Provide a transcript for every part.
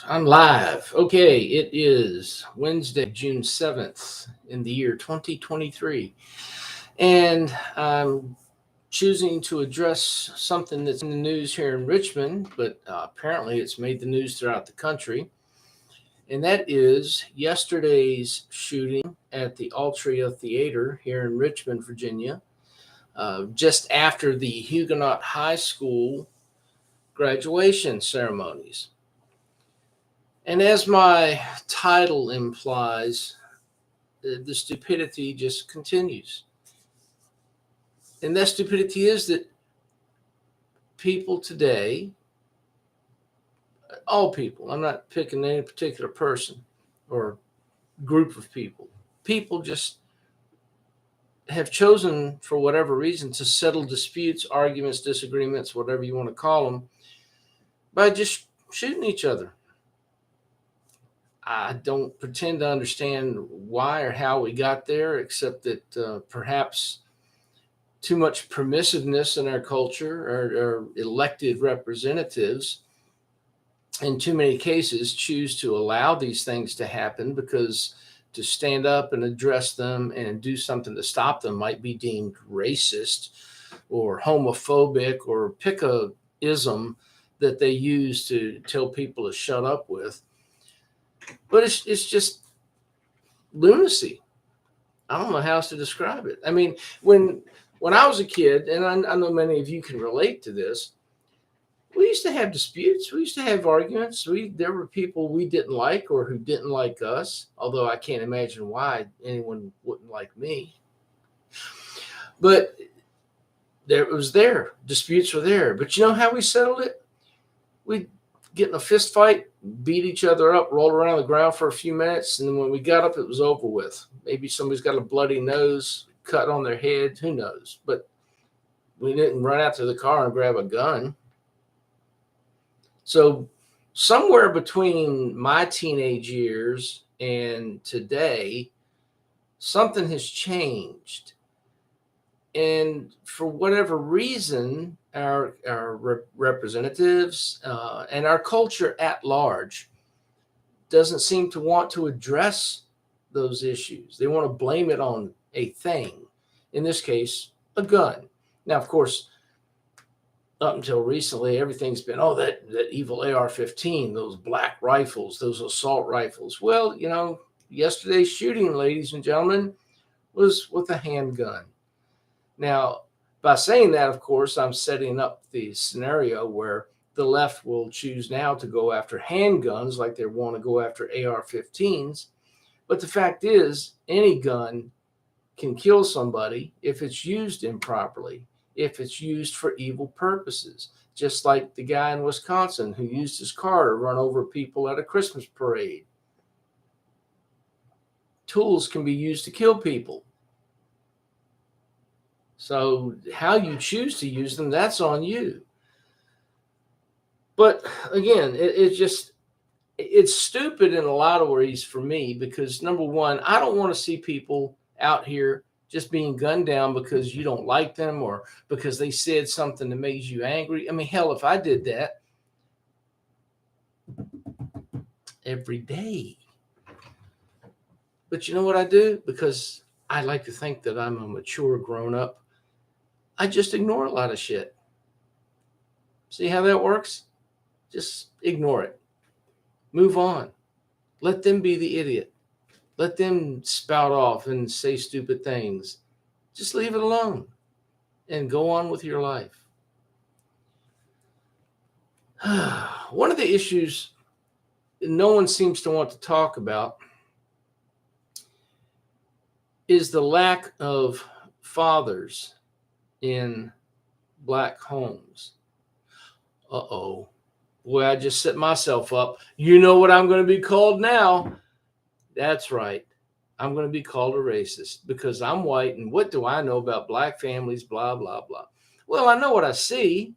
I'm live. Okay, it is Wednesday, June 7th in the year 2023. And I'm choosing to address something that's in the news here in Richmond, but apparently it's made the news throughout the country. And that is yesterday's shooting at the Altria Theater here in Richmond, Virginia, just after the Huguenot High School graduation ceremonies. And as my title implies, the stupidity just continues. And that stupidity is that people today, all people, I'm not picking any particular person or group of people just have chosen, for whatever reason, to settle disputes, arguments, disagreements, whatever you want to call them, by just shooting each other. I don't pretend to understand why or how we got there, except that perhaps too much permissiveness in our culture, or elected representatives in too many cases choose to allow these things to happen because to stand up and address them and do something to stop them might be deemed racist or homophobic, or pick a ism that they use to tell people to shut up with. But it's just lunacy. I don't know how else to describe it. I mean, when I was a kid, and I know many of you can relate to this, we used to have disputes. We used to have arguments. There were people we didn't like or who didn't like us, although I can't imagine why anyone wouldn't like me. But it was there. Disputes were there. But you know how we settled it? We'd get in a fist fight, beat each other up, roll around the ground for a few minutes, and then when we got up, it was over with. Maybe somebody's got a bloody nose, cut on their head, who knows? But we didn't run out to the car and grab a gun. So somewhere between my teenage years and today, something has changed. And for whatever reason, our representatives and our culture at large doesn't seem to want to address those issues. They want to blame it on a thing, in this case, a gun. Now, of course, up until recently, everything's been, that evil AR-15, those black rifles, those assault rifles. Well, yesterday's shooting, ladies and gentlemen, was with a handgun. Now, by saying that, of course, I'm setting up the scenario where the left will choose now to go after handguns like they want to go after AR-15s. But the fact is, any gun can kill somebody if it's used improperly, if it's used for evil purposes, just like the guy in Wisconsin who used his car to run over people at a Christmas parade. Tools can be used to kill people. So how you choose to use them, that's on you. But again, it's stupid in a lot of ways for me because, number one, I don't want to see people out here just being gunned down because you don't like them or because they said something that makes you angry. I mean, hell, if I did that every day. But you know what I do? Because I like to think that I'm a mature grown-up, I just ignore a lot of shit. See how that works? Just ignore it. Move on. Let them be the idiot. Let them spout off and say stupid things. Just leave it alone and go on with your life. One of the issues no one seems to want to talk about is the lack of fathers in black homes. Uh-oh. Boy, I just set myself up. You know what I'm going to be called now? That's right. I'm going to be called a racist because I'm white, and what do I know about black families, blah, blah, blah. Well, I know what I see.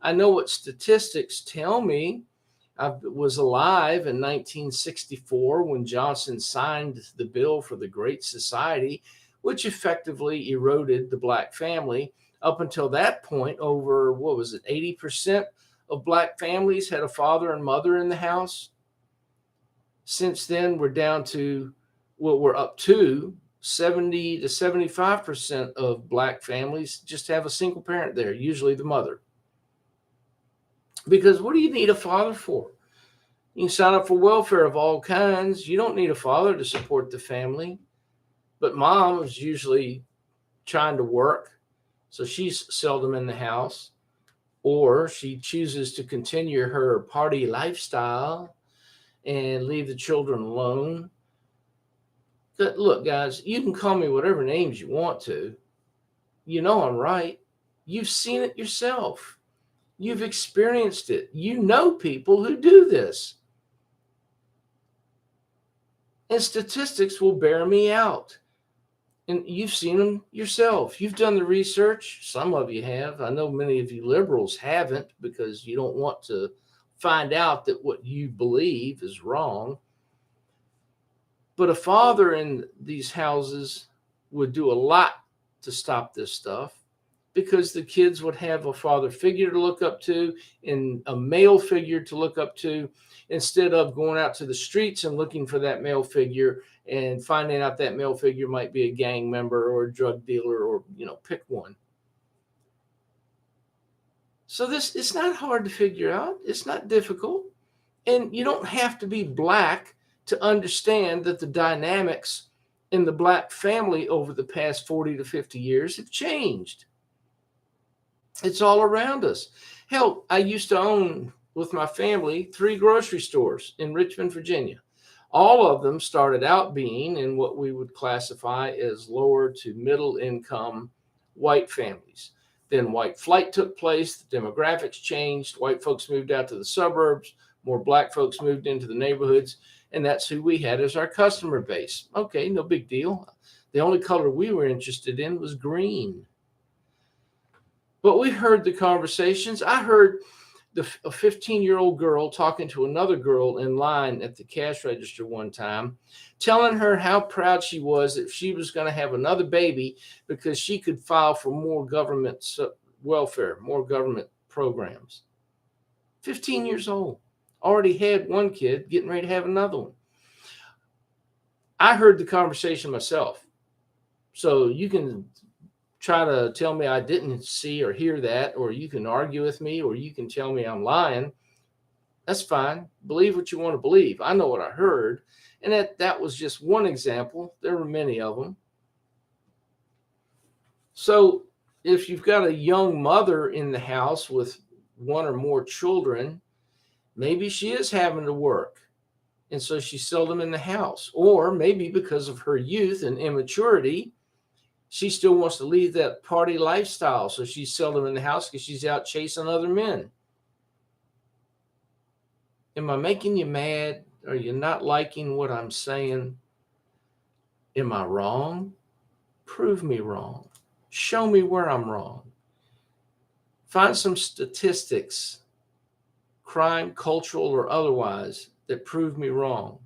I know what statistics tell me. I was alive in 1964 when Johnson signed the bill for the Great Society, which effectively eroded the black family. Up until that point, over, 80% of black families had a father and mother in the house. Since then, we're down to what we're up to 70 to 75% of Black families just have a single parent there, usually the mother. Because what do you need a father for? You can sign up for welfare of all kinds. You don't need a father to support the family. But mom is usually trying to work, so she's seldom in the house. Or she chooses to continue her party lifestyle and leave the children alone. But look, guys, you can call me whatever names you want to. You know I'm right. You've seen it yourself. You've experienced it. You know people who do this. And statistics will bear me out. And you've seen them yourself. You've done the research. Some of you have. I know many of you liberals haven't, because you don't want to find out that what you believe is wrong. But a father in these houses would do a lot to stop this stuff, because the kids would have a father figure to look up to and a male figure to look up to, instead of going out to the streets and looking for that male figure and finding out that male figure might be a gang member or a drug dealer, or, pick one. So it's not hard to figure out. It's not difficult. And you don't have to be Black to understand that the dynamics in the Black family over the past 40 to 50 years have changed. It's all around us. Hell, I used to own, with my family, 3 grocery stores in Richmond, Virginia. All of them started out being in what we would classify as lower to middle income white families. Then white flight took place, the demographics changed, white folks moved out to the suburbs, more Black folks moved into the neighborhoods, and that's who we had as our customer base. Okay, no big deal. The only color we were interested in was green. But we heard the conversations. I heard a 15-year-old girl talking to another girl in line at the cash register one time, telling her how proud she was that she was going to have another baby because she could file for more government welfare, more government programs. 15 years old, already had one kid, getting ready to have another one. I heard the conversation myself. So you can try to tell me I didn't see or hear that, or you can argue with me, or you can tell me I'm lying. That's fine. Believe what you want to believe. I know what I heard. And that was just one example. There were many of them. So if you've got a young mother in the house with one or more children, maybe she is having to work, and so she's seldom in the house. Or maybe because of her youth and immaturity, she still wants to leave that party lifestyle, so she's seldom in the house because she's out chasing other men. Am I making you mad? Are you not liking what I'm saying? Am I wrong? Prove me wrong. Show me where I'm wrong. Find some statistics, crime, cultural or otherwise, that prove me wrong.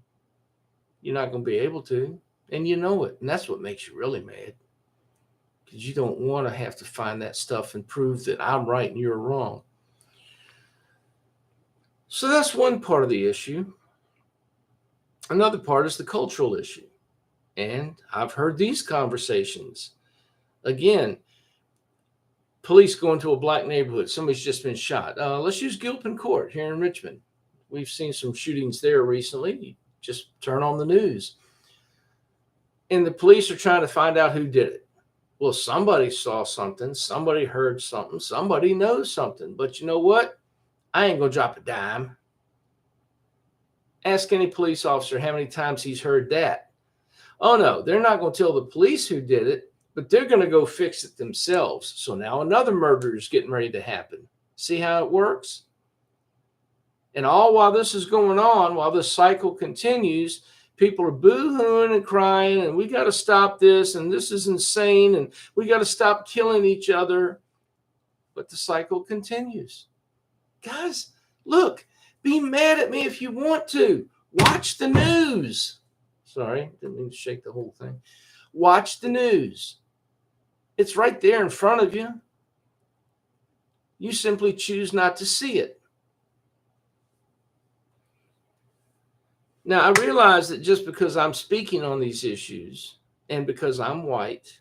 You're not going to be able to, and you know it. And that's what makes you really mad, because you don't want to have to find that stuff and prove that I'm right and you're wrong. So that's one part of the issue. Another part is the cultural issue. And I've heard these conversations. Again, police go into a Black neighborhood. Somebody's just been shot. Let's use Gilpin Court here in Richmond. We've seen some shootings there recently. You just turn on the news. And the police are trying to find out who did it. Well, somebody saw something. Somebody heard something. Somebody knows something. But you know what? I ain't going to drop a dime. Ask any police officer how many times he's heard that. Oh, no, they're not going to tell the police who did it, but they're going to go fix it themselves. So now another murder is getting ready to happen. See how it works? And all while this is going on, while this cycle continues, people are boo-hooing and crying, and we got to stop this, and this is insane, and we got to stop killing each other. But the cycle continues. Guys, look, be mad at me if you want to. Watch the news. Sorry, didn't mean to shake the whole thing. Watch the news. It's right there in front of you. You simply choose not to see it. Now, I realize that just because I'm speaking on these issues and because I'm white,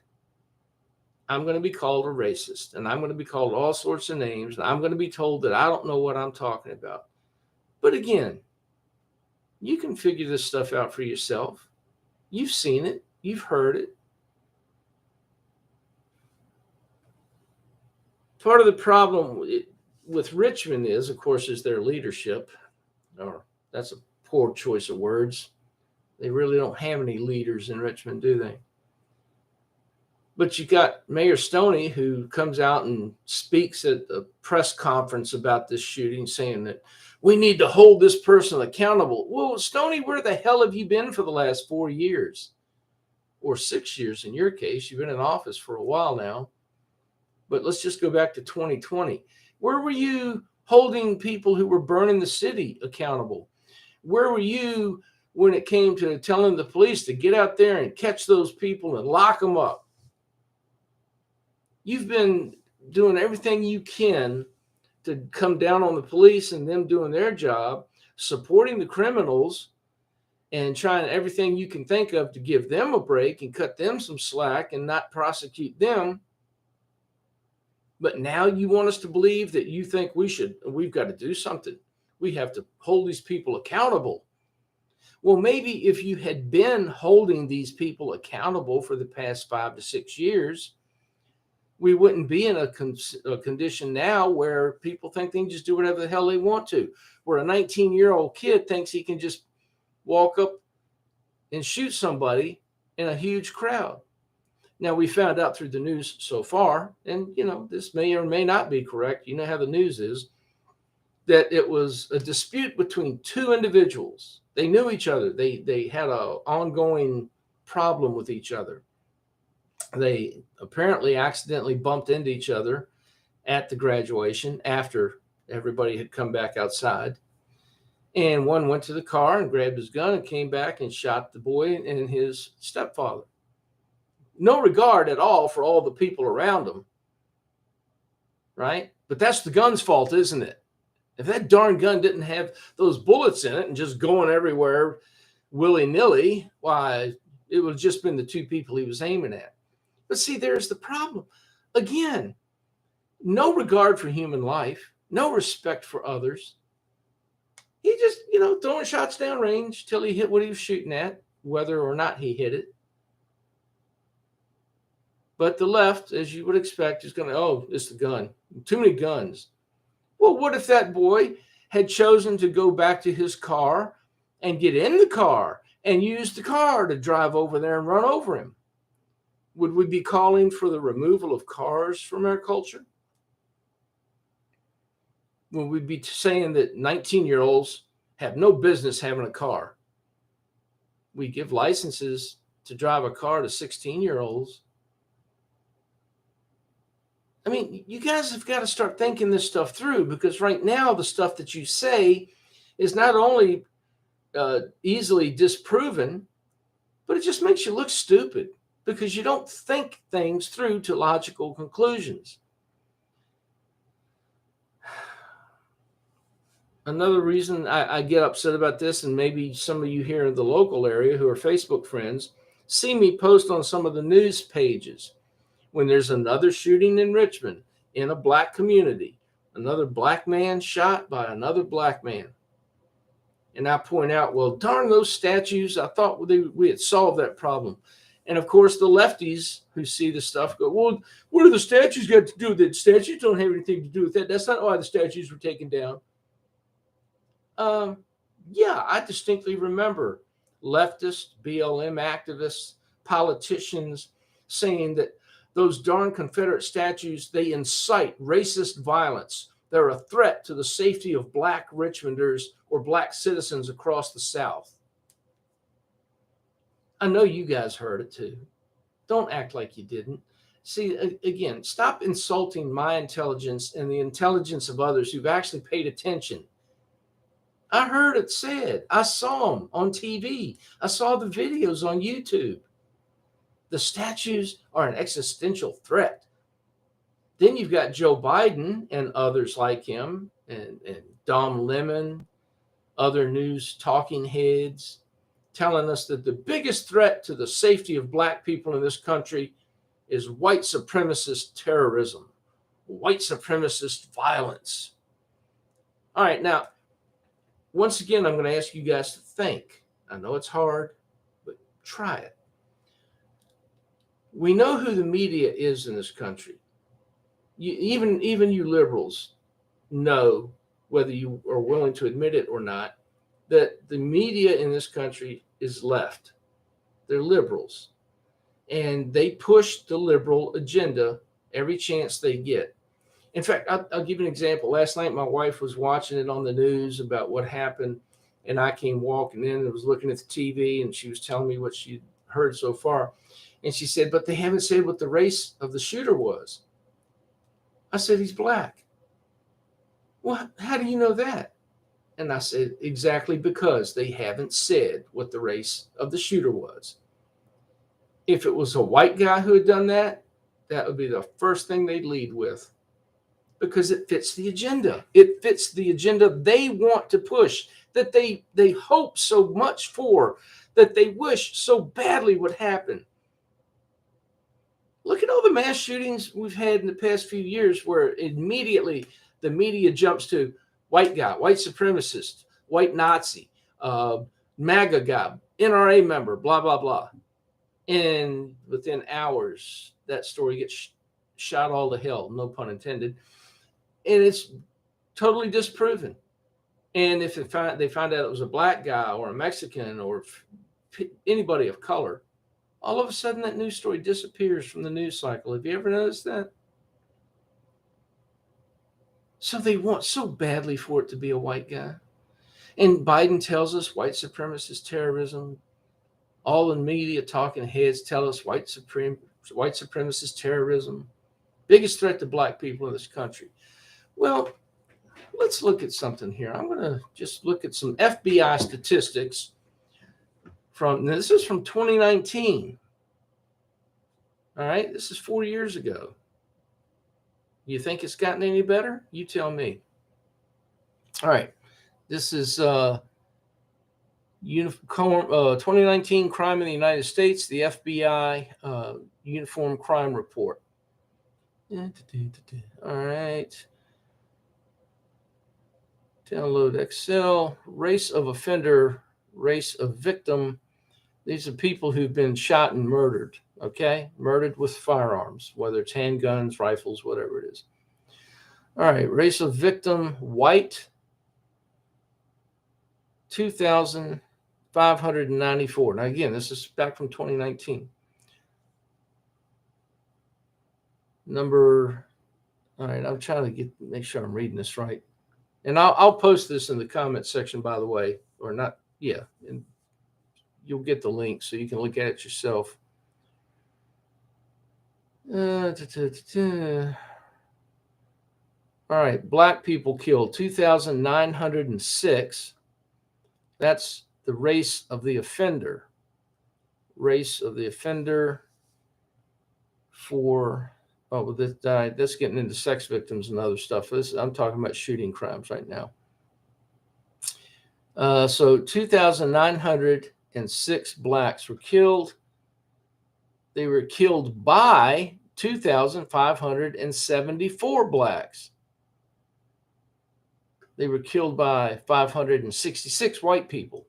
I'm going to be called a racist and I'm going to be called all sorts of names. And I'm going to be told that I don't know what I'm talking about. But again, you can figure this stuff out for yourself. You've seen it, you've heard it. Part of the problem with Richmond is, of course, is their leadership. Or that's a poor choice of words. They really don't have any leaders in Richmond, do they? But you got Mayor Stoney, who comes out and speaks at a press conference about this shooting, saying that we need to hold this person accountable. Well, Stoney, where the hell have you been for the last 4 years? Or 6 years in your case? You've been in office for a while now. But let's just go back to 2020. Where were you holding people who were burning the city accountable? Where were you when it came to telling the police to get out there and catch those people and lock them up? You've been doing everything you can to come down on the police and them doing their job, supporting the criminals and trying everything you can think of to give them a break and cut them some slack and not prosecute them. But now you want us to believe that you think we've got to do something. We have to hold these people accountable. Well, maybe if you had been holding these people accountable for the past 5 to 6 years, we wouldn't be in a condition now where people think they can just do whatever the hell they want to, where a 19-year-old kid thinks he can just walk up and shoot somebody in a huge crowd. Now, we found out through the news so far, and this may or may not be correct. You know how the news is, that it was a dispute between two individuals. They knew each other. They had an ongoing problem with each other. They apparently accidentally bumped into each other at the graduation after everybody had come back outside. And one went to the car and grabbed his gun and came back and shot the boy and his stepfather. No regard at all for all the people around him, right? But that's the gun's fault, isn't it? If that darn gun didn't have those bullets in it and just going everywhere willy-nilly, why, it would have just been the two people he was aiming at. But see, there's the problem. Again, no regard for human life, no respect for others. He just, throwing shots downrange till he hit what he was shooting at, whether or not he hit it. But the left, as you would expect, is going to, it's the gun. Too many guns. Well, what if that boy had chosen to go back to his car and get in the car and use the car to drive over there and run over him? Would we be calling for the removal of cars from our culture? Would we be saying that 19-year-olds have no business having a car? We give licenses to drive a car to 16-year-olds. I mean, you guys have got to start thinking this stuff through, because right now the stuff that you say is not only easily disproven, but it just makes you look stupid because you don't think things through to logical conclusions. Another reason I get upset about this, and maybe some of you here in the local area who are Facebook friends see me post on some of the news pages when there's another shooting in Richmond in a black community, another black man shot by another black man. And I point out, well, darn those statues. I thought we had solved that problem. And of course, the lefties who see the stuff go, well, what do the statues got to do with it? Statues don't have anything to do with that. That's not why the statues were taken down. Yeah, I distinctly remember leftist, BLM activists, politicians saying that those darn Confederate statues, they incite racist violence. They're a threat to the safety of black Richmonders or black citizens across the South. I know you guys heard it too. Don't act like you didn't. See, again, stop insulting my intelligence and the intelligence of others who've actually paid attention. I heard it said. I saw them on TV. I saw the videos on YouTube. The statues are an existential threat. Then you've got Joe Biden and others like him, and Dom Lemon other news talking heads, telling us that the biggest threat to the safety of black people in this country is white supremacist terrorism, white supremacist violence. All right, now, once again, I'm going to ask you guys to think. I know it's hard, but try it. We know who the media is in this country. Even you liberals know, whether you are willing to admit it or not, that the media in this country is left. They're liberals. And they push the liberal agenda every chance they get. In fact, I'll give you an example. Last night, my wife was watching it on the news about what happened, and I came walking in and was looking at the TV, and she was telling me what she'd heard so far. And she said, but they haven't said what the race of the shooter was. I said, he's black. Well, how do you know that? And I said, exactly because they haven't said what the race of the shooter was. If it was a white guy who had done that, that would be the first thing they'd lead with, because it fits the agenda. It fits the agenda they want to push, that they hope so much for, that they wish so badly would happen. Look at all the mass shootings we've had in the past few years where immediately the media jumps to white guy, white supremacist, white Nazi, MAGA guy, NRA member, blah, blah, blah. And within hours, that story gets shot all to hell, no pun intended. And it's totally disproven. And if they find out it was a black guy or a Mexican or anybody of color, all of a sudden that news story disappears from the news cycle. Have you ever noticed that? So they want so badly for it to be a white guy. And Biden tells us white supremacist terrorism. All the media talking heads tell us white supremacist terrorism. Biggest threat to black people in this country. Well, let's look at something here. I'm going to just look at some FBI statistics. This is from 2019. All right, this is 4 years ago. You think it's gotten any better? You tell me. All right, this is 2019 crime in the United States, the FBI Uniform Crime Report. All right. Download Excel. Race of offender, race of victim. These are people who've been shot and murdered, okay? Murdered with firearms, whether it's handguns, rifles, whatever it is. All right, race of victim, white, 2,594. Now, again, this is back from 2019. All right, I'm trying to make sure I'm reading this right. And I'll post this in the comment section, by the way, or not, yeah, and you'll get the link so you can look at it yourself. All right, black people killed, 2,906. That's the race of the offender. Race of the offender for, that's getting into sex victims and other stuff. I'm talking about shooting crimes right now. So 2,906 blacks were killed. They were killed by 2,574 blacks. They were killed by 566 white people.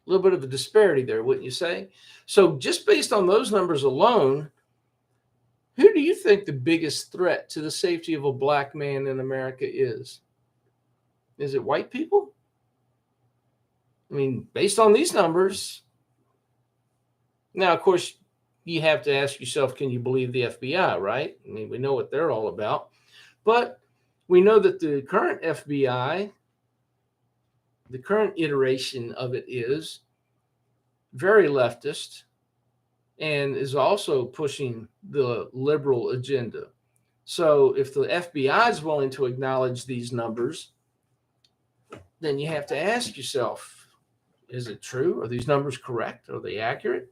A little bit of a disparity there, wouldn't you say? So just based on those numbers alone, who do you think the biggest threat to the safety of a black man in America is? Is it white people? I mean, based on these numbers. Now, of course, you have to ask yourself, can you believe the FBI, right? I mean, we know what they're all about. But we know that the current FBI, the current iteration of it is very leftist and is also pushing the liberal agenda. So if the FBI is willing to acknowledge these numbers, then you have to ask yourself, is it true? Are these numbers correct? Are they accurate?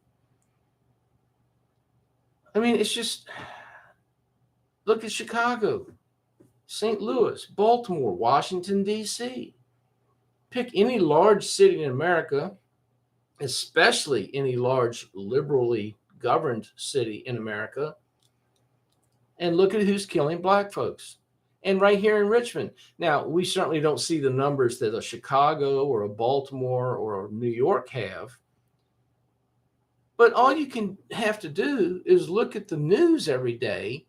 I mean, it's just, look at Chicago, St. Louis, Baltimore, Washington, D.C. Pick any large city in America, especially any large liberally governed city in America, and look at who's killing black folks. And right here in Richmond. Now, we certainly don't see the numbers that a Chicago or a Baltimore or a New York have. But all you can have to do is look at the news every day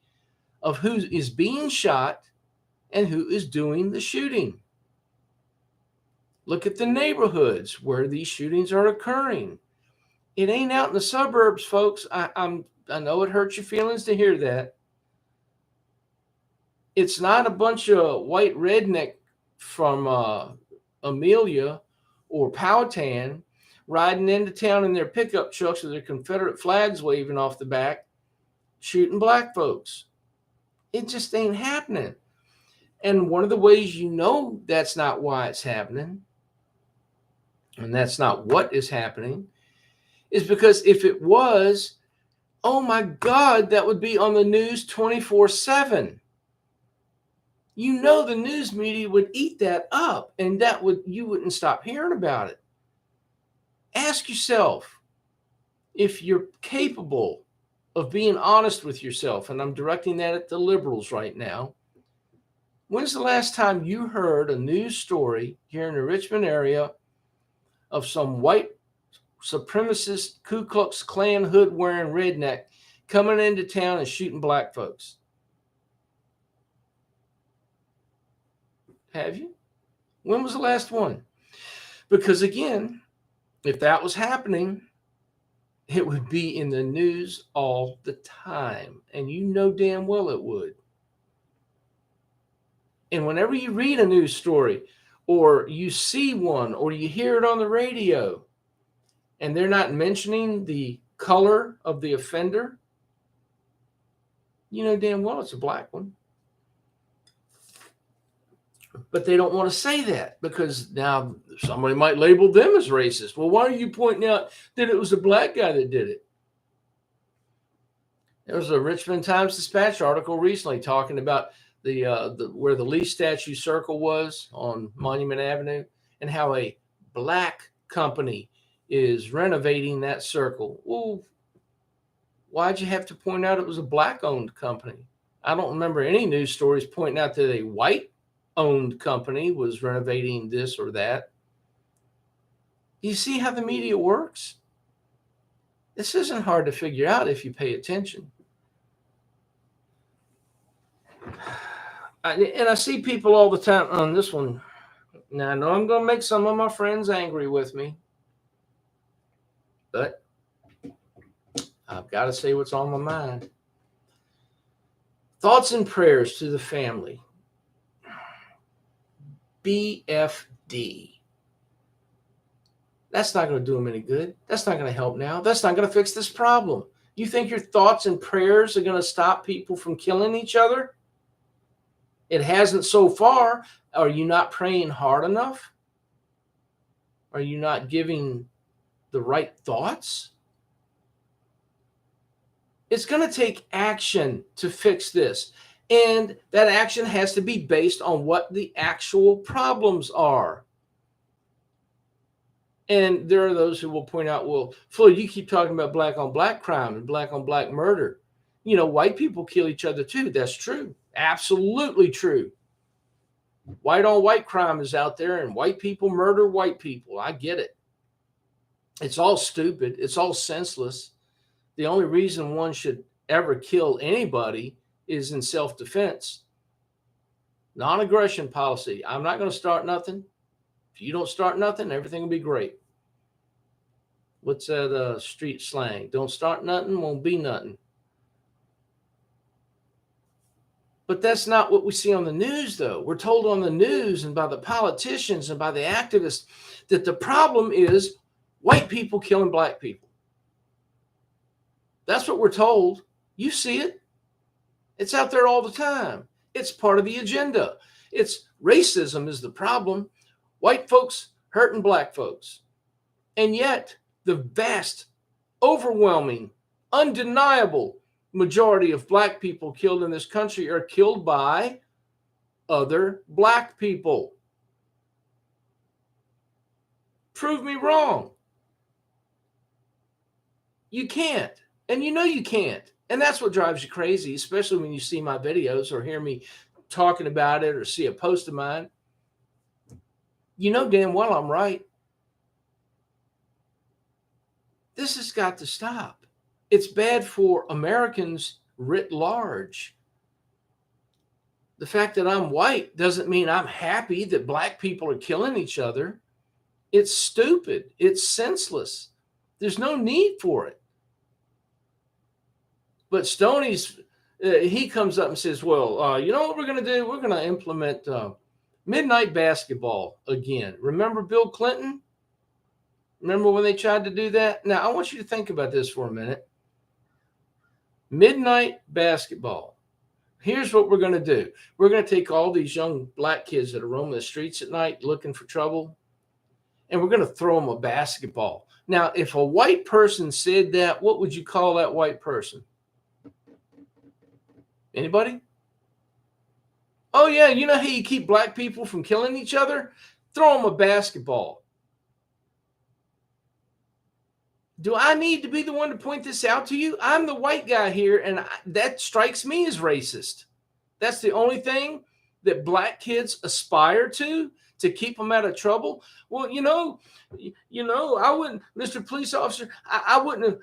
of who is being shot and who is doing the shooting. Look at the neighborhoods where these shootings are occurring. It ain't out in the suburbs, folks. I know it hurts your feelings to hear that. It's not a bunch of white redneck from Amelia or Powhatan riding into town in their pickup trucks with their Confederate flags waving off the back, shooting black folks. It just ain't happening. And one of the ways you know that's not why it's happening, and that's not what is happening, is because if it was, oh my God, that would be on the news 24/7. You know the news media would eat that up, and you wouldn't stop hearing about it. Ask yourself if you're capable of being honest with yourself, and I'm directing that at the liberals right now. When's the last time you heard a news story here in the Richmond area of some white supremacist Ku Klux Klan hood wearing redneck coming into town and shooting black folks? Have you? When was the last one? Because again, if that was happening, it would be in the news all the time. And you know damn well it would. And whenever you read a news story or you see one or you hear it on the radio and they're not mentioning the color of the offender, you know damn well it's a black one. But they don't want to say that because now somebody might label them as racist. Well, why are you pointing out that it was a black guy that did it? There was a Richmond Times-Dispatch article recently talking about the where the Lee statue circle was on Monument Avenue and how a black company is renovating that circle. Well, why'd you have to point out it was a black-owned company? I don't remember any news stories pointing out that a white-owned company was renovating this or that. You see how the media works? This isn't hard to figure out if you pay attention. And I see people all the time on this one. Now, I know I'm going to make some of my friends angry with me, but I've got to say what's on my mind. Thoughts and prayers to the family. BFD. That's not going to do them any good. That's not going to help now. That's not going to fix this problem. You think your thoughts and prayers are going to stop people from killing each other? It hasn't so far. Are you not praying hard enough? Are you not giving the right thoughts? It's going to take action to fix this. And that action has to be based on what the actual problems are. And there are those who will point out, well, Floyd, you keep talking about black on black crime and black on black murder. You know, white people kill each other too. That's true. Absolutely true. White on white crime is out there and white people murder white people. I get it. It's all stupid. It's all senseless. The only reason one should ever kill anybody is in self-defense. Non-aggression policy. I'm not going to start nothing. If you don't start nothing, everything will be great. What's that street slang? Don't start nothing, won't be nothing. But that's not what we see on the news, though. We're told on the news and by the politicians and by the activists that the problem is white people killing black people. That's what we're told. You see it. It's out there all the time. It's part of the agenda. It's racism is the problem. White folks hurting black folks. And yet, the vast, overwhelming, undeniable majority of black people killed in this country are killed by other black people. Prove me wrong. You can't. And you know you can't. And that's what drives you crazy, especially when you see my videos or hear me talking about it or see a post of mine. You know damn well I'm right. This has got to stop. It's bad for Americans writ large. The fact that I'm white doesn't mean I'm happy that black people are killing each other. It's stupid. It's senseless. There's no need for it. But Stoney's, he comes up and says, well, you know what we're going to do? We're going to implement midnight basketball again. Remember Bill Clinton? Remember when they tried to do that? Now, I want you to think about this for a minute. Midnight basketball. Here's what we're going to do. We're going to take all these young black kids that are roaming the streets at night looking for trouble, and we're going to throw them a basketball. Now, if a white person said that, what would you call that white person? Anybody? Oh, yeah, you know how you keep black people from killing each other? Throw them a basketball. Do I need to be the one to point this out to you? I'm the white guy here, and that strikes me as racist. That's the only thing that black kids aspire to keep them out of trouble. Well, you know, I wouldn't, Mr. Police Officer, I wouldn't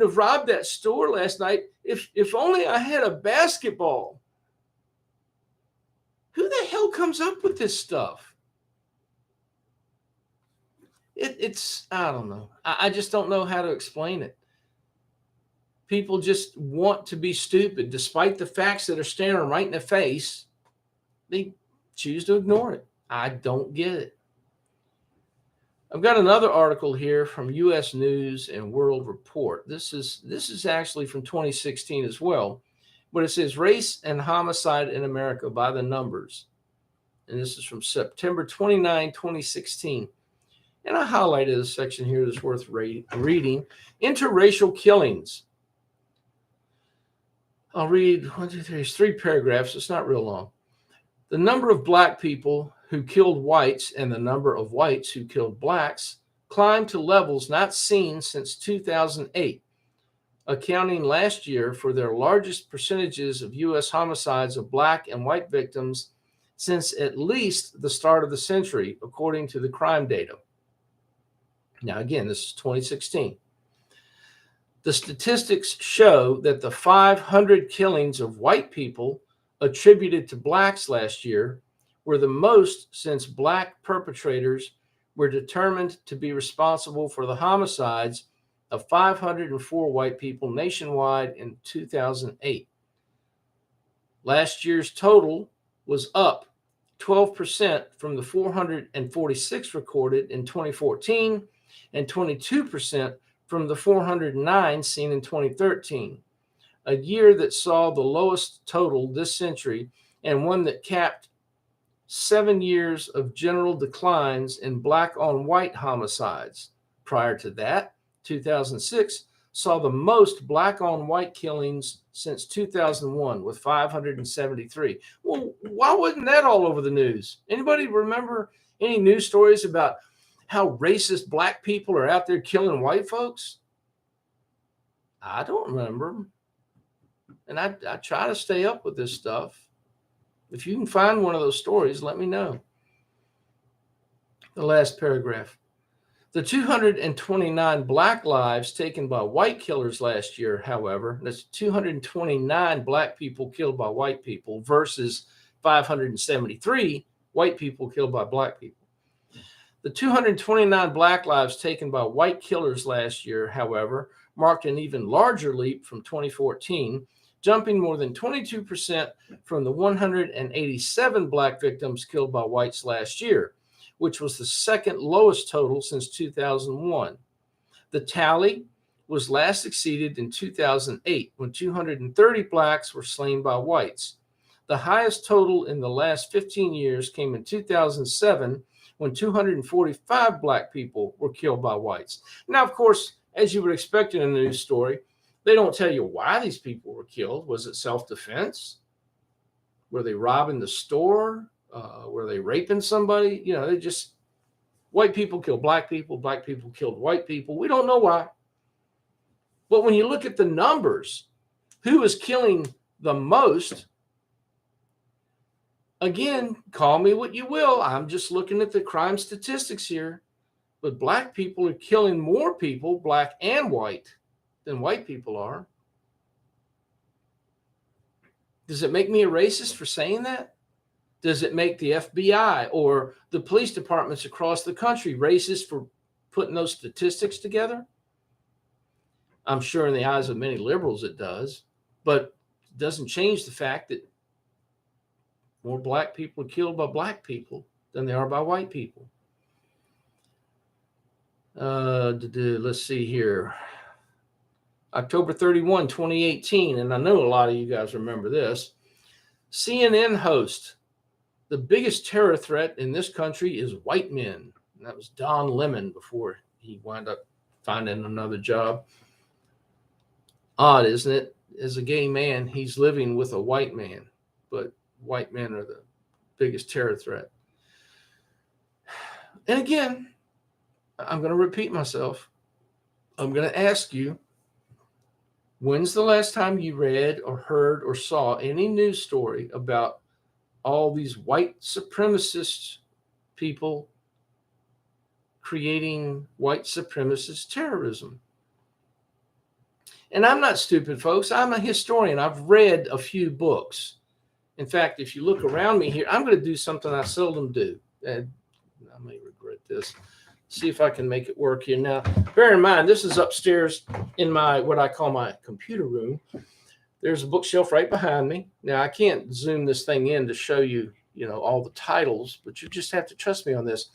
have robbed that store last night if only I had a basketball. Who the hell comes up with this stuff? It's I don't know. I just don't know how to explain it. People just want to be stupid, despite the facts that are staring right in the face. They choose to ignore it. I don't get it. I've got another article here from U.S. News and World Report. This is actually from 2016 as well, but it says race and homicide in America by the numbers, and this is from September 29, 2016. And I highlighted a section here that's worth reading. Interracial killings. I'll read 1, 2, 3. It's 3 paragraphs. It's not real long. The number of black people who killed whites and the number of whites who killed blacks climbed to levels not seen since 2008, accounting last year for their largest percentages of U.S. homicides of black and white victims since at least the start of the century, according to the crime data. Now, again, this is 2016. The statistics show that the 500 killings of white people attributed to blacks last year were the most since black perpetrators were determined to be responsible for the homicides of 504 white people nationwide in 2008. Last year's total was up 12% from the 446 recorded in 2014 and 22% from the 409 seen in 2013, a year that saw the lowest total this century and one that capped 7 years of general declines in black on white homicides. Prior to that, 2006 saw the most black on white killings since 2001 with 573. Well, why wasn't that all over the news? Anybody remember any news stories about how racist black people are out there killing white folks? I don't remember. And I try to stay up with this stuff. If you can find one of those stories, let me know. The last paragraph. The 229 black lives taken by white killers last year, however, that's 229 black people killed by white people versus 573 white people killed by black people. The 229 black lives taken by white killers last year, however, marked an even larger leap from 2014, jumping more than 22% from the 187 black victims killed by whites last year, which was the second lowest total since 2001. The tally was last exceeded in 2008 when 230 blacks were slain by whites. The highest total in the last 15 years came in 2007 when 245 black people were killed by whites. Now, of course, as you would expect in a news story, they don't tell you why these people were killed. Was it self-defense? Were they robbing the store? Were they raping somebody? You know, they just White people killed black people killed white people. We don't know why. But when you look at the numbers, who is killing the most? Again, call me what you will. I'm just looking at the crime statistics here. But black people are killing more people, black and white, than white people are. Does it make me a racist for saying that? Does it make the FBI or the police departments across the country racist for putting those statistics together? I'm sure in the eyes of many liberals it does, but it doesn't change the fact that more black people are killed by black people than they are by white people. Let's see here. October 31, 2018, and I know a lot of you guys remember this. CNN host, the biggest terror threat in this country is white men. And that was Don Lemon before he wound up finding another job. Odd, isn't it? As a gay man, he's living with a white man, but white men are the biggest terror threat. And again, I'm going to repeat myself. I'm going to ask you, when's the last time you read or heard or saw any news story about all these white supremacist people creating white supremacist terrorism? And I'm not stupid, folks. I'm a historian. I've read a few books. In fact, if you look around me here, I'm going to do something I seldom do. And I may regret this. See if I can make it work here. Now, bear in mind, this is upstairs in my, what I call my computer room. There's a bookshelf right behind me. Now, I can't zoom this thing in to show you, all the titles, but you just have to trust me on this.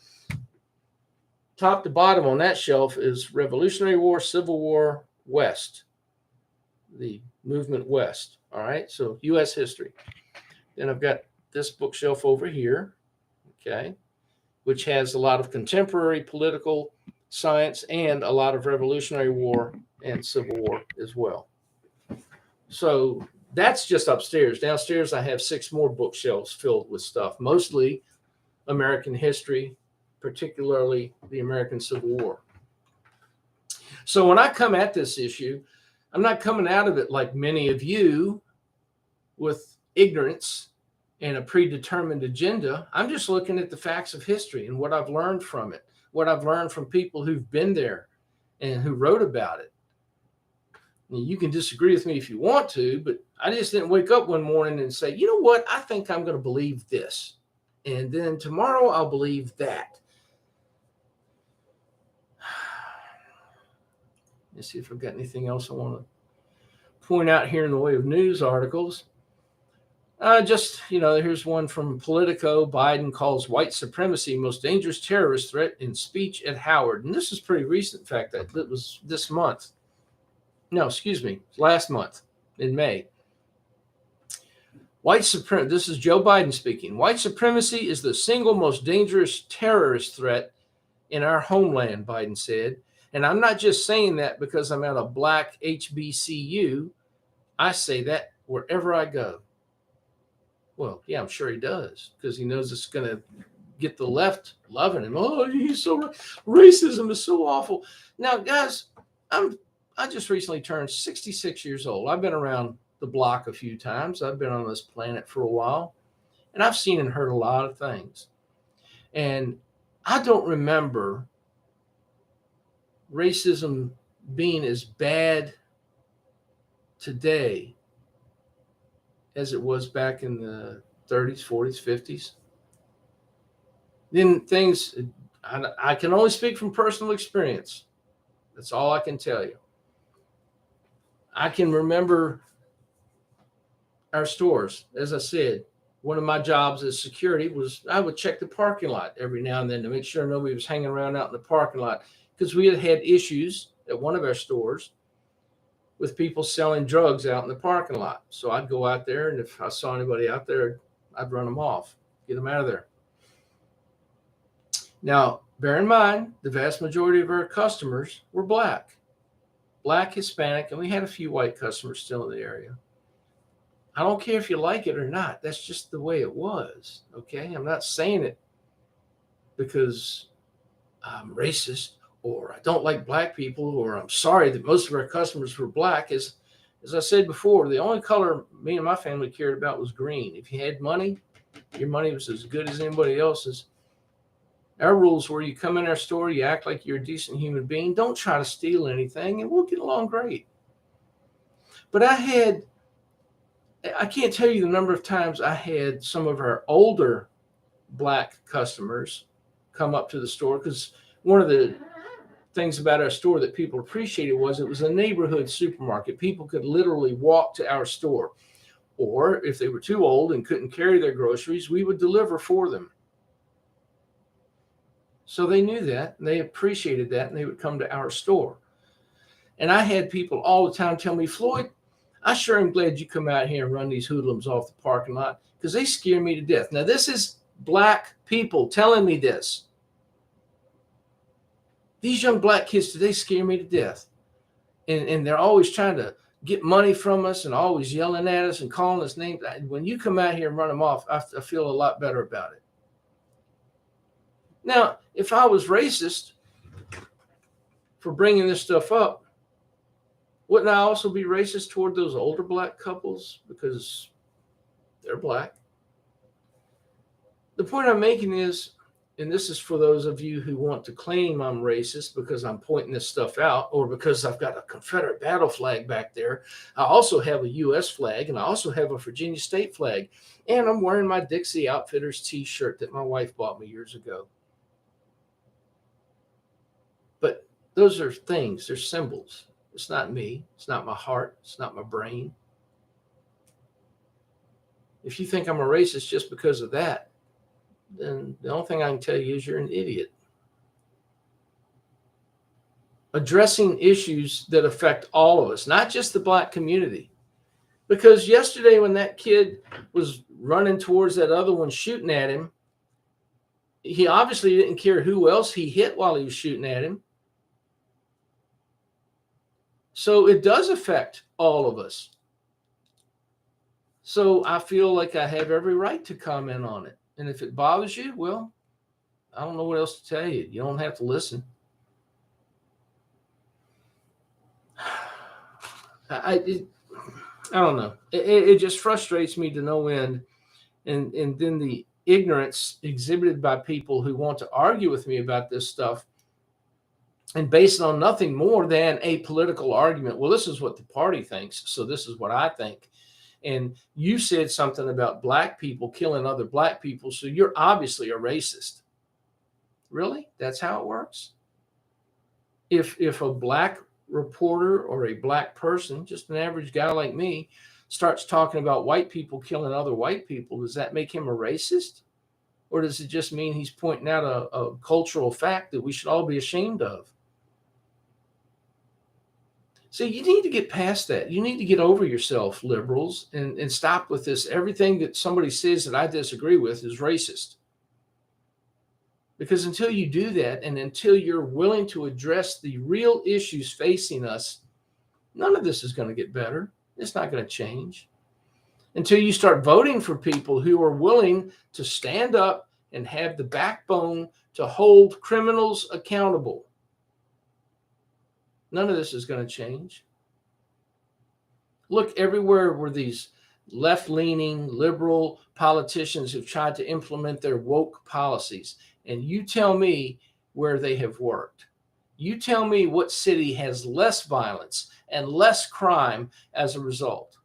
Top to bottom on that shelf is Revolutionary War, Civil War, West, the movement West. All right, so U.S. history. Then I've got this bookshelf over here, okay, which has a lot of contemporary political science and a lot of Revolutionary War and Civil War as well. So that's just upstairs. Downstairs, I have 6 more bookshelves filled with stuff, mostly American history, particularly the American Civil War. So when I come at this issue, I'm not coming out of it like many of you with ignorance and a predetermined agenda. I'm just looking at the facts of history and what I've learned from it, what I've learned from people who've been there and who wrote about it. And you can disagree with me if you want to, but I just didn't wake up one morning and say, you know what, I think I'm going to believe this. And then tomorrow I'll believe that. Let's see if I've got anything else I want to point out here in the way of news articles. Here's one from Politico. Biden calls white supremacy most dangerous terrorist threat in speech at Howard. And this is pretty recent. In fact, that was this month. No, excuse me, last month in May. This is Joe Biden speaking. White supremacy is the single most dangerous terrorist threat in our homeland, Biden said. And I'm not just saying that because I'm at a black HBCU. I say that wherever I go. Well, yeah, I'm sure he does, because he knows it's going to get the left loving him. Oh, he's so racism is so awful. Now, guys, I just recently turned 66 years old. I've been around the block a few times. I've been on this planet for a while, and I've seen and heard a lot of things. And I don't remember racism being as bad today as it was back in the 30s, 40s, 50s. Then things, I can only speak from personal experience. That's all I can tell you. I can remember our stores. As I said, one of my jobs as security was I would check the parking lot every now and then to make sure nobody was hanging around out in the parking lot, because we had issues at one of our stores with people selling drugs out in the parking lot. So I'd go out there, and if I saw anybody out there, I'd run them off, get them out of there. Now, bear in mind, the vast majority of our customers were black, Hispanic, and we had a few white customers still in the area. I don't care if you like it or not. That's just the way it was, okay? I'm not saying it because I'm racist, or I don't like black people, or I'm sorry that most of our customers were black. As I said before, the only color me and my family cared about was green. If you had money, your money was as good as anybody else's. Our rules were you come in our store, you act like you're a decent human being, don't try to steal anything, and we'll get along great. But I can't tell you the number of times I had some of our older black customers come up to the store, because one of the things about our store that people appreciated was it was a neighborhood supermarket. People could literally walk to our store, or if they were too old and couldn't carry their groceries, we would deliver for them. So they knew that, and they appreciated that, and they would come to our store. And I had people all the time tell me, Floyd, I sure am glad you come out here and run these hoodlums off the parking lot, because they scare me to death. Now, this is black people telling me this. These young black kids today scare me to death. And they're always trying to get money from us and always yelling at us and calling us names. When you come out here and run them off, I feel a lot better about it. Now, if I was racist for bringing this stuff up, wouldn't I also be racist toward those older black couples because they're black? The point I'm making is, and this is for those of you who want to claim I'm racist because I'm pointing this stuff out, or because I've got a Confederate battle flag back there. I also have a U.S. flag, and I also have a Virginia state flag, and I'm wearing my Dixie Outfitters t-shirt that my wife bought me years ago. But those are things, they're symbols. It's not me. It's not my heart. It's not my brain. If you think I'm a racist just because of that, then the only thing I can tell you is you're an idiot. Addressing issues that affect all of us, not just the black community. Because yesterday when that kid was running towards that other one shooting at him, he obviously didn't care who else he hit while he was shooting at him. So it does affect all of us. So I feel like I have every right to comment on it. And if it bothers you, well, I don't know what else to tell you. You don't have to listen. I don't know. It just frustrates me to no end. And then the ignorance exhibited by people who want to argue with me about this stuff, and based on nothing more than a political argument. Well, this is what the party thinks, so this is what I think. And you said something about black people killing other black people, so you're obviously a racist. Really? That's how it works? If a black reporter or a black person, just an average guy like me, starts talking about white people killing other white people, does that make him a racist? Or does it just mean he's pointing out a cultural fact that we should all be ashamed of? So you need to get past that. You need to get over yourself, liberals, and stop with this. Everything that somebody says that I disagree with is racist. Because until you do that, and until you're willing to address the real issues facing us, none of this is going to get better. It's not going to change. Until you start voting for people who are willing to stand up and have the backbone to hold criminals accountable, none of this is going to change. Look everywhere where these left-leaning liberal politicians have tried to implement their woke policies, and you tell me where they have worked. You tell me what city has less violence and less crime as a result.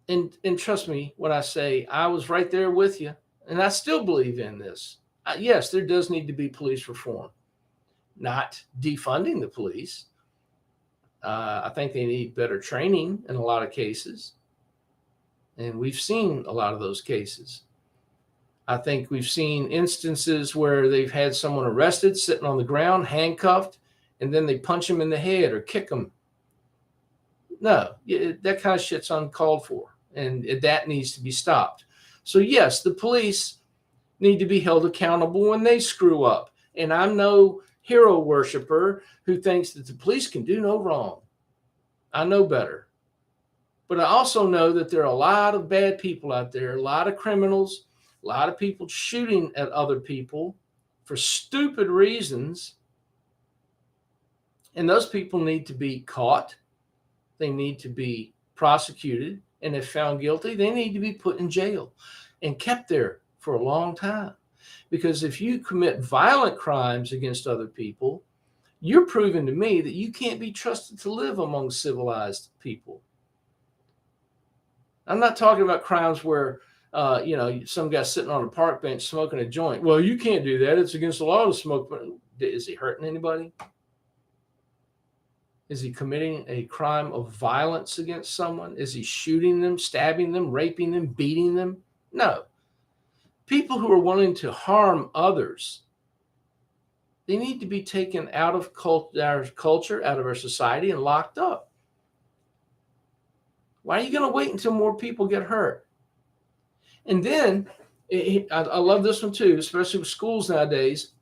And trust me when I say I was right there with you, and I still believe in this. Yes, there does need to be police reform. Not defunding the police. I think they need better training in a lot of cases. And we've seen a lot of those cases. I think we've seen instances where they've had someone arrested, sitting on the ground, handcuffed, and then they punch them in the head or kick them. No, that kind of shit's uncalled for. And that needs to be stopped. So yes, the police need to be held accountable when they screw up. And I'm no hero worshiper who thinks that the police can do no wrong. I know better. But I also know that there are a lot of bad people out there, a lot of criminals, a lot of people shooting at other people for stupid reasons. And those people need to be caught. They need to be prosecuted. And if found guilty, they need to be put in jail and kept there for a long time. Because if you commit violent crimes against other people, you're proving to me that you can't be trusted to live among civilized people. I'm not talking about crimes where, some guy sitting on a park bench smoking a joint. Well, you can't do that. It's against the law to smoke. Is he hurting anybody? Is he committing a crime of violence against someone? Is he shooting them, stabbing them, raping them, beating them? No. People who are willing to harm others, they need to be taken out of our culture, out of our society, and locked up. Why are you going to wait until more people get hurt? And then, I love this one too, especially with schools nowadays.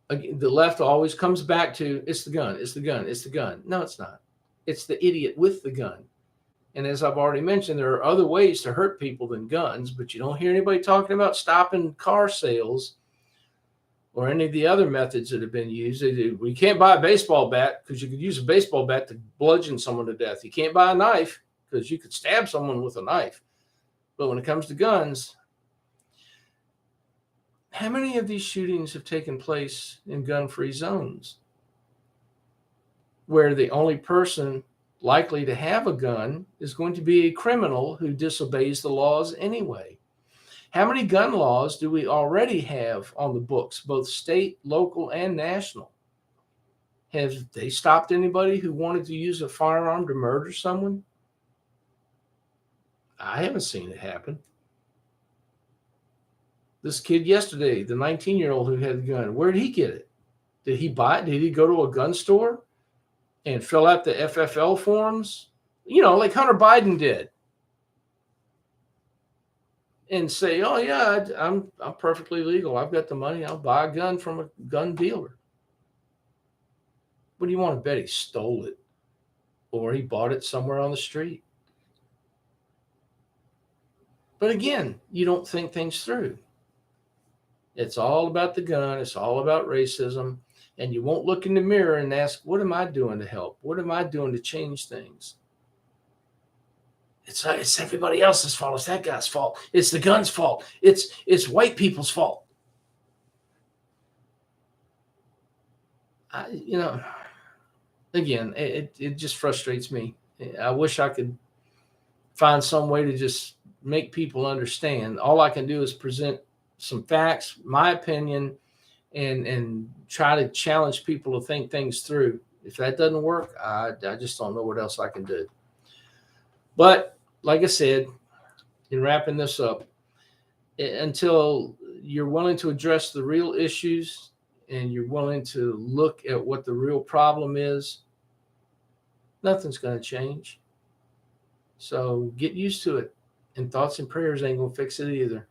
The left always comes back to, it's the gun, it's the gun, it's the gun. No, it's not. It's the idiot with the gun. And as I've already mentioned, there are other ways to hurt people than guns, but you don't hear anybody talking about stopping car sales or any of the other methods that have been used. We can't buy a baseball bat because you could use a baseball bat to bludgeon someone to death. You can't buy a knife because you could stab someone with a knife. But when it comes to guns, how many of these shootings have taken place in gun-free zones where the only person likely to have a gun is going to be a criminal who disobeys the laws anyway? How many gun laws do we already have on the books, both state, local, and national? Have they stopped anybody who wanted to use a firearm to murder someone? I haven't seen it happen. This kid yesterday, the 19-year-old who had the gun, where did he get it? Did he buy it? Did he go to a gun store and fill out the FFL forms? Like Hunter Biden did. And say, oh, yeah, I'm perfectly legal. I've got the money. I'll buy a gun from a gun dealer. What do you want to bet? He stole it or he bought it somewhere on the street. But again, you don't think things through. It's all about the gun. It's all about racism. And you won't look in the mirror and ask, what am I doing to help? What am I doing to change things? It's everybody else's fault. It's that guy's fault. It's the gun's fault. It's white people's fault. Again, it just frustrates me. I wish I could find some way to just make people understand. All I can do is present some facts, my opinion, and try to challenge people to think things through. If that doesn't work, I just don't know what else I can do. But like I said, in wrapping this up, until you're willing to address the real issues and you're willing to look at what the real problem is, nothing's going to change. So get used to it. And thoughts and prayers ain't going to fix it either.